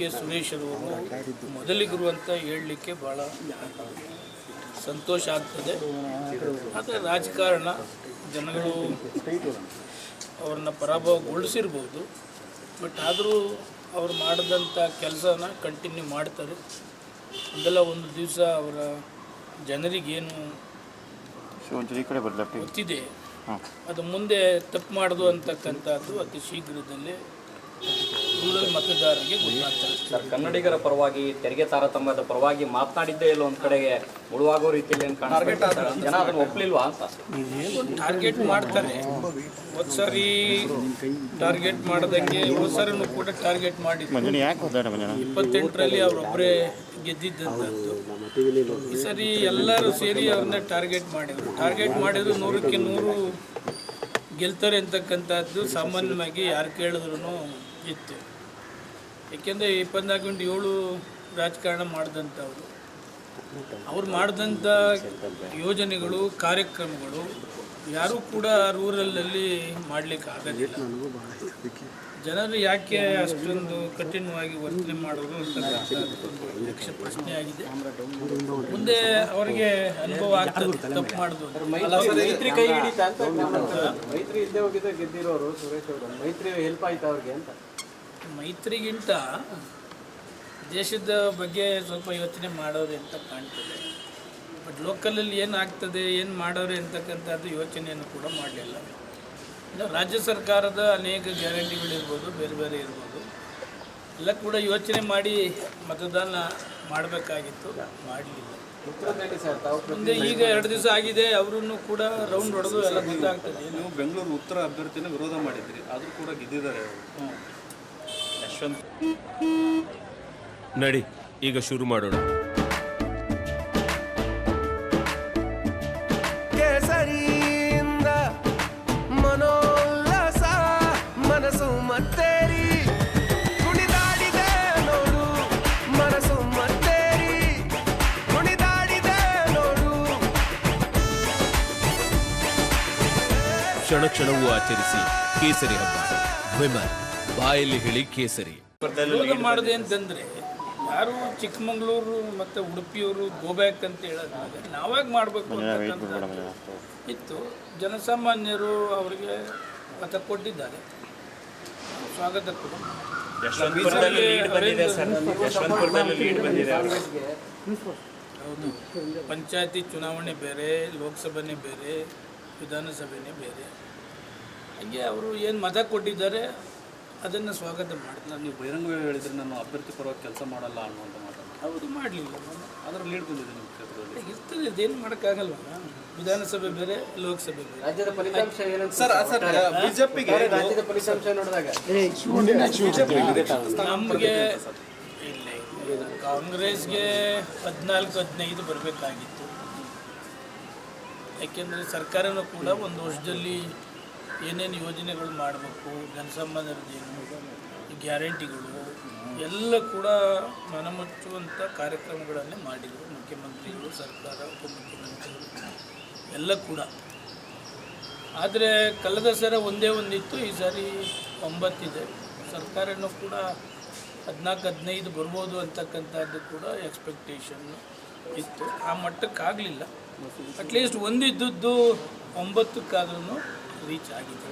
K Suresh ಅವರು ಮೊದಲಿಗರು ಅಂತ ಹೇಳಲಿಕ್ಕೆ ಭಾಳ ಸಂತೋಷ ಆಗ್ತದೆ. ಆದರೆ ರಾಜಕಾರಣ ಜನಗಳು ಅವ್ರನ್ನ ಪರಾಭವಗೊಳಿಸಿರ್ಬೋದು, ಬಟ್ ಆದರೂ ಅವ್ರು ಮಾಡಿದಂಥ ಕೆಲಸನ ಕಂಟಿನ್ಯೂ ಮಾಡ್ತಾರೆ. ಒಂದಲ್ಲ ಒಂದು ದಿವಸ ಅವರ ಜನರಿಗೇನು ಗೊತ್ತಿದೆ ಅದು ಮುಂದೆ ತಪ್ಪು ಮಾಡೋದು ಅಂತಕ್ಕಂಥದ್ದು ಅತಿ ಶೀಘ್ರದಲ್ಲೇ ರೂರಲ್ ಮತದಾರರಿಗೆ ಗೊತ್ತಾಗ್ತದೆ. ಸರ್, ಕನ್ನಡಿಗರ ಪರವಾಗಿ ತೆರಿಗೆ ತಾರತಮ್ಯದ ಪರವಾಗಿ ಮಾತನಾಡಿದ್ದೇ ಇಲ್ಲ ಒಂದು ಕಡೆಗೆ ಮುಳುವಾಗೋ ರೀತಿಯಲ್ಲಿ ಜನ ಅದನ್ನು ಒಪ್ಪಲಿಲ್ವಾ ಅಂತ ಟಾರ್ಗೆಟ್ ಮಾಡ್ತಾರೆ. ಒಂದು ಸಾರಿ ಟಾರ್ಗೆಟ್ ಮಾಡ್ದಂಗೆ ಒಂದು ಸಾರಿನೂ ಕೂಡ ಟಾರ್ಗೆಟ್ ಮಾಡಿದ್ರು. 28ರಲ್ಲಿ ಅವರೊಬ್ಬರೇ ಗೆದ್ದಿದ್ದಂಥದ್ದು. ಈ ಸರಿ ಎಲ್ಲರೂ ಸೇರಿ ಅವ್ರನ್ನ ಟಾರ್ಗೆಟ್ ಮಾಡಿದ್ರು 100ಕ್ಕೆ 100 ಗೆಲ್ತಾರೆ ಅಂತಕ್ಕಂಥದ್ದು ಸಾಮಾನ್ಯವಾಗಿ ಯಾರು ಕೇಳಿದ್ರು ಇತ್ತು. ಏಕೆಂದರೆ 24x7 ರಾಜಕಾರಣ ಮಾಡಿದಂಥವ್ರು, ಅವ್ರು ಮಾಡಿದಂಥ ಯೋಜನೆಗಳು ಕಾರ್ಯಕ್ರಮಗಳು ಯಾರೂ ಕೂಡ ರೂರಲಲ್ಲಿ ಮಾಡಲಿಕ್ಕೆ ಆಗೋದಿಲ್ಲ. ಜನರು ಯಾಕೆ ಅಷ್ಟೊಂದು ಕಠಿಣವಾಗಿ ವರ್ತನೆ ಮಾಡೋದು ಅಂತಕ್ಕಂಥದ್ದು ಯಕ್ಷ ಪ್ರಶ್ನೆ ಆಗಿದೆ. ಮುಂದೆ ಅವರಿಗೆ ಅನುಭವ ಆಗ್ತದೆ ತಪ್ಪು ಮಾಡೋದು. ಮೈತ್ರಿ ಕೈ ಹಿಡಿತಾ ಅಂತ ಮೈತ್ರಿ ಇದ್ದೇ ಹೋಗಿದ್ದೆ ಗೆದ್ದಿರೋರು ಸುರೇಶ್ ಅವರು, ಮೈತ್ರಿ ಹೆಲ್ಪ್ ಆಯ್ತು ಅವ್ರಿಗೆ ಅಂತ. ಮೈತ್ರಿಗಿಂತ ದೇಶದ ಬಗ್ಗೆ ಸ್ವಲ್ಪ ಯೋಚನೆ ಮಾಡೋರು ಅಂತ ಕಾಣ್ತದೆ. ಬಟ್ ಲೋಕಲಲ್ಲಿ ಏನಾಗ್ತದೆ, ಏನು ಮಾಡೋರು ಅಂತಕ್ಕಂಥದ್ದು ಯೋಚನೆಯನ್ನು ಕೂಡ ಮಾಡಲಿಲ್ಲ. ರಾಜ್ಯ ಸರ್ಕಾರದ ಅನೇಕ ಗ್ಯಾರಂಟಿಗಳಿರ್ಬೋದು, ಬೇರೆ ಬೇರೆ ಇರ್ಬೋದು, ಎಲ್ಲ ಕೂಡ ಯೋಚನೆ ಮಾಡಿ ಮತದಾನ ಮಾಡಬೇಕಾಗಿತ್ತು, ಮಾಡಲಿಲ್ಲ. ಮುಂದೆ ಈಗ 2 ದಿವಸ ಆಗಿದೆ, ಅವರನ್ನು ಕೂಡ ರೌಂಡ್ ಹೊಡೆದು ಎಲ್ಲ ಗೊತ್ತಾಗ್ತದೆ. ನೀವು ಬೆಂಗಳೂರು ಉತ್ತರ ಅಭ್ಯರ್ಥಿನ ವಿರೋಧ ಮಾಡಿದ್ರಿ, ಆದರೂ ಕೂಡ ಗೆದ್ದಿದ್ದಾರೆ ಅವರು. ಯಶವಂತ್ ನಡಿ ಈಗ ಶುರು ಮಾಡೋಣ. ಕೇಸರಿಯಿಂದ ಮನೋಲ್ಲಾಸ ಮನಸ್ಸು ಮತ್ತೇರಿ ಕುಣಿದಾಡಿದೆ ನೋಡು, ಮನಸ್ಸು ಮತ್ತೇರಿ ಕುಣಿದಾಡಿದೆ ನೋಡು. ಕ್ಷಣ ಕ್ಷಣವೂ ಆಚರಿಸಿ ಕೇಸರಿ ಹಬ್ಬ. ವಿಮಲ್ ಬಾಯಲ್ಲಿ ಹೇಳಿ ಕೇಸರಿ. ವಿರೋಧ ಮಾಡಿದೆ ಅಂತಂದರೆ ಯಾರು ಚಿಕ್ಕಮಗಳೂರು ಮತ್ತು ಉಡುಪಿಯವರು ಗೋಬ್ಯಾಕ್ ಅಂತ ಹೇಳೋದಾಗ ನಾವಾಗ ಮಾಡಬೇಕು ಅಂತಕ್ಕಂಥ ಇತ್ತು. ಜನಸಾಮಾನ್ಯರು ಅವರಿಗೆ ಮತ ಕೊಟ್ಟಿದ್ದಾರೆ, ಸ್ವಾಗತ ಕೂಡ. ಹೌದು, ಪಂಚಾಯತಿ ಚುನಾವಣೆ ಬೇರೆ, ಲೋಕಸಭೆನೇ ಬೇರೆ, ವಿಧಾನಸಭೆನೇ ಬೇರೆ. ಹಾಗೆ ಅವರು ಏನು ಮತ ಕೊಟ್ಟಿದ್ದಾರೆ ಅದನ್ನು ಸ್ವಾಗತ ಮಾಡ್ತಾರೆ. ನೀವು ಬಹಿರಂಗವಾಗಿ ಹೇಳಿದರೆ ನಾನು ಅಭ್ಯರ್ಥಿ ಪರವಾಗಿ ಕೆಲಸ ಮಾಡಲ್ಲ ಅನ್ನುವಂಥ ಮಾತನ್ನು. ಹೌದು, ಮಾಡಲಿಲ್ಲ. ಅದರ ಲೀಡ್ ಬಂದಿದೆ ನಿಮ್ಮ ಕ್ಷೇತ್ರದಲ್ಲಿ. ಇರ್ತದೆ, ಇದೇನು ಮಾಡೋಕ್ಕಾಗಲ್ವಲ್ಲ. ವಿಧಾನಸಭೆ ಬೇರೆ, ಲೋಕಸಭೆ ಬೇರೆ. ರಾಜ್ಯದ ಫಲಿತಾಂಶ ಏನಂತ ಬಿಜೆಪಿಗೆ ರಾಜ್ಯದ ಫಲಿತಾಂಶ ನೋಡಿದಾಗ ನಮಗೆ ಇಲ್ಲ, ಕಾಂಗ್ರೆಸ್ಗೆ 14-15 ಬರಬೇಕಾಗಿತ್ತು. ಯಾಕೆಂದರೆ ಸರ್ಕಾರನೂ ಕೂಡ ಒಂದು ವರ್ಷದಲ್ಲಿ ಏನೇನು ಯೋಜನೆಗಳು ಮಾಡಬೇಕು, ಜನಸಾಮಾನ್ಯರದ್ದೇನು ಗ್ಯಾರಂಟಿಗಳು ಎಲ್ಲ ಕೂಡ ಮನಮುಚ್ಚುವಂಥ ಕಾರ್ಯಕ್ರಮಗಳನ್ನೇ ಮಾಡಿದರು ಮುಖ್ಯಮಂತ್ರಿಗಳು, ಸರ್ಕಾರ, ಉಪಮುಖ್ಯಮಂತ್ರಿಗಳು ಎಲ್ಲ ಕೂಡ. ಆದರೆ ಕಳೆದ ಸಲ ಒಂದೇ ಒಂದಿತ್ತು, ಈ ಸಾರಿ 9 ಇದೆ. ಸರ್ಕಾರನೂ ಕೂಡ 14-15 ಬರ್ಬೋದು ಅಂತಕ್ಕಂಥದ್ದು ಕೂಡ ಎಕ್ಸ್ಪೆಕ್ಟೇಷನ್ನು ಇತ್ತು. ಆ ಮಟ್ಟಕ್ಕಾಗಲಿಲ್ಲ. ಅಟ್ಲೀಸ್ಟ್ ಒಂದಿದ್ದದ್ದು 9ಕ್ಕಾದ್ರೂ ರೀಚ್ ಆಗಿದೆ.